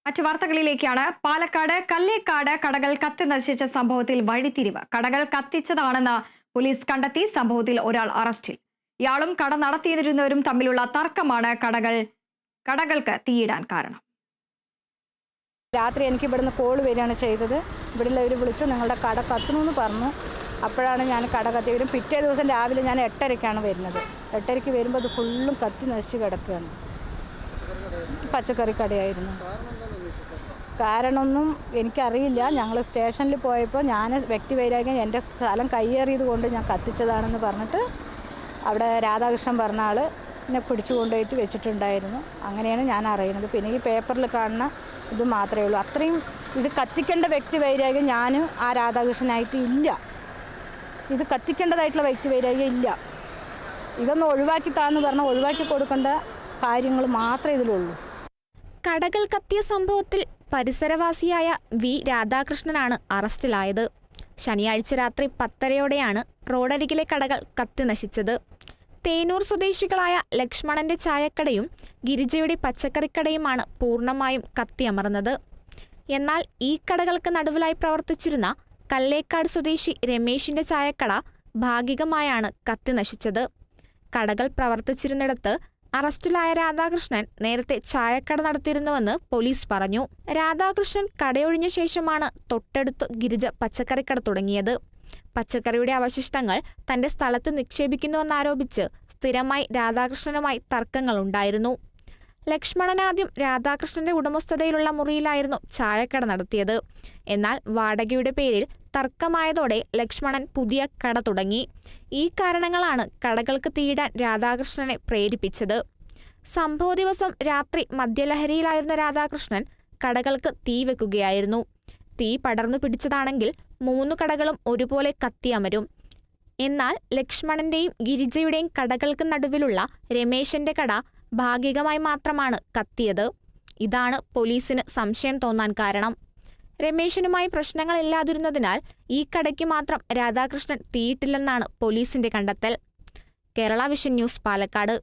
മറ്റു വാർത്തകളിലേക്കാണ്. പാലക്കാട് കല്ലേക്കാട് കടകൾ കത്തി നശിച്ച സംഭവത്തിൽ വഴിത്തിരിവ്. കടകൾ കത്തിച്ചതാണെന്ന് പോലീസ് കണ്ടെത്തി. സംഭവത്തിൽ ഒരാൾ അറസ്റ്റിൽ. ഇയാളും കട നടത്തിയിരുന്നവരും തമ്മിലുള്ള തർക്കമാണ് കടകൾക്ക് തീയിടാൻ കാരണം. രാത്രി എനിക്ക് ഇവിടുന്ന് കോൾ വരികയാണ് ചെയ്തത്. ഇവിടെയുള്ളവർ വിളിച്ചു, നിങ്ങളുടെ കട കത്തണമെന്ന് പറഞ്ഞു. അപ്പോഴാണ് ഞാൻ കട കത്തിയവരും. പിറ്റേ ദിവസം രാവിലെ ഞാൻ 8:30-ക്കാണ് വരുന്നത്. 8:30-ക്ക് വരുമ്പോൾ അത് ഫുള്ളും കത്തി നശിച്ച് കിടക്കുകയാണ്. പച്ചക്കറി കടയായിരുന്നു. കാരണമൊന്നും എനിക്കറിയില്ല. ഞങ്ങൾ സ്റ്റേഷനിൽ പോയപ്പോൾ ഞാൻ വ്യക്തിവൈരാഗ്യം എൻ്റെ സ്ഥലം കയ്യേറിയത് കൊണ്ട് ഞാൻ കത്തിച്ചതാണെന്ന് പറഞ്ഞിട്ട് അവിടെ രാധാകൃഷ്ണൻ പറഞ്ഞ ആൾ എന്നെ പിടിച്ചു കൊണ്ടുപോയിട്ട് വെച്ചിട്ടുണ്ടായിരുന്നു. അങ്ങനെയാണ് ഞാൻ അറിയുന്നത്. പിന്നെ ഈ പേപ്പറിൽ കാണുന്ന ഇത് മാത്രമേ ഉള്ളൂ. അത്രയും ഇത് കത്തിക്കേണ്ട വ്യക്തിവൈരാഗ്യം ഞാൻ ആ രാധാകൃഷ്ണനായിട്ട് ഇല്ല. ഇത് കത്തിക്കേണ്ടതായിട്ടുള്ള വ്യക്തിവൈരാഗ്യം ഇല്ല. ഇതൊന്ന് ഒഴിവാക്കിത്താന്ന് പറഞ്ഞാൽ ഒഴിവാക്കി കൊടുക്കേണ്ട കാര്യങ്ങൾ മാത്രമേ ഇതിലുള്ളൂ. കടകൾ കത്തിയ സംഭവത്തിൽ പരിസരവാസിയായ വി രാധാകൃഷ്ണനാണ് അറസ്റ്റിലായത്. ശനിയാഴ്ച രാത്രി 10:30-യോടെയാണ് റോഡരികിലെ കടകൾ കത്തി നശിച്ചത്. തേനൂർ സ്വദേശികളായ ലക്ഷ്മണന്റെ ചായക്കടയും ഗിരിജയുടെ പച്ചക്കറിക്കടയുമാണ് പൂർണ്ണമായും കത്തിയമർന്നത്. എന്നാൽ ഈ കടകൾക്ക് നടുവിലായി പ്രവർത്തിച്ചിരുന്ന കല്ലേക്കാട് സ്വദേശി രമേശിന്റെ ചായക്കട ഭാഗികമായാണ് കത്തി നശിച്ചത്. കടകൾ പ്രവർത്തിച്ചിരുന്നിടത്ത് അറസ്റ്റിലായ രാധാകൃഷ്ണൻ നേരത്തെ ചായക്കട നടത്തിയിരുന്നുവെന്ന് പോലീസ് പറഞ്ഞു. രാധാകൃഷ്ണൻ കടയൊഴിഞ്ഞ ശേഷമാണ് തൊട്ടടുത്ത് ഗിരിജ പച്ചക്കറിക്കട തുടങ്ങിയത്. പച്ചക്കറിയുടെ അവശിഷ്ടങ്ങൾ തന്റെ സ്ഥലത്ത് നിക്ഷേപിക്കുന്നുവെന്നാരോപിച്ച് സ്ഥിരമായി രാധാകൃഷ്ണനുമായി തർക്കങ്ങളുണ്ടായിരുന്നു. ലക്ഷ്മണൻ ആദ്യം രാധാകൃഷ്ണന്റെ ഉടമസ്ഥതയിലുള്ള മുറിയിലായിരുന്നു ചായക്കട നടത്തിയത്. എന്നാൽ വാടകയുടെ പേരിൽ തർക്കമായതോടെ ലക്ഷ്മണൻ പുതിയ കട തുടങ്ങി. ഈ കാരണങ്ങളാണ് കടകൾക്ക് തീയിടാൻ രാധാകൃഷ്ണനെ പ്രേരിപ്പിച്ചത്. സംഭവ ദിവസം രാത്രി മദ്യലഹരിയിലായിരുന്ന രാധാകൃഷ്ണൻ കടകൾക്ക് തീ വെക്കുകയായിരുന്നു. തീ പടർന്നു പിടിച്ചതാണെങ്കിൽ 3 കടകളും ഒരുപോലെ കത്തിയമരും. എന്നാൽ ലക്ഷ്മണന്റെയും ഗിരിജയുടെയും കടകൾക്ക് നടുവിലുള്ള രമേശന്റെ കട ഭാഗികമായി മാത്രമാണ് കത്തിയത്. ഇതാണ് പോലീസിന് സംശയം തോന്നാൻ കാരണം. രമേശനുമായി പ്രശ്നങ്ങളില്ലാതിരുന്നതിനാൽ ഈ കടയ്ക്ക് മാത്രം രാധാകൃഷ്ണൻ തീയിട്ടില്ലെന്നാണ് പോലീസിന്റെ കണ്ടെത്തൽ. Kerala vision news, Palakkad.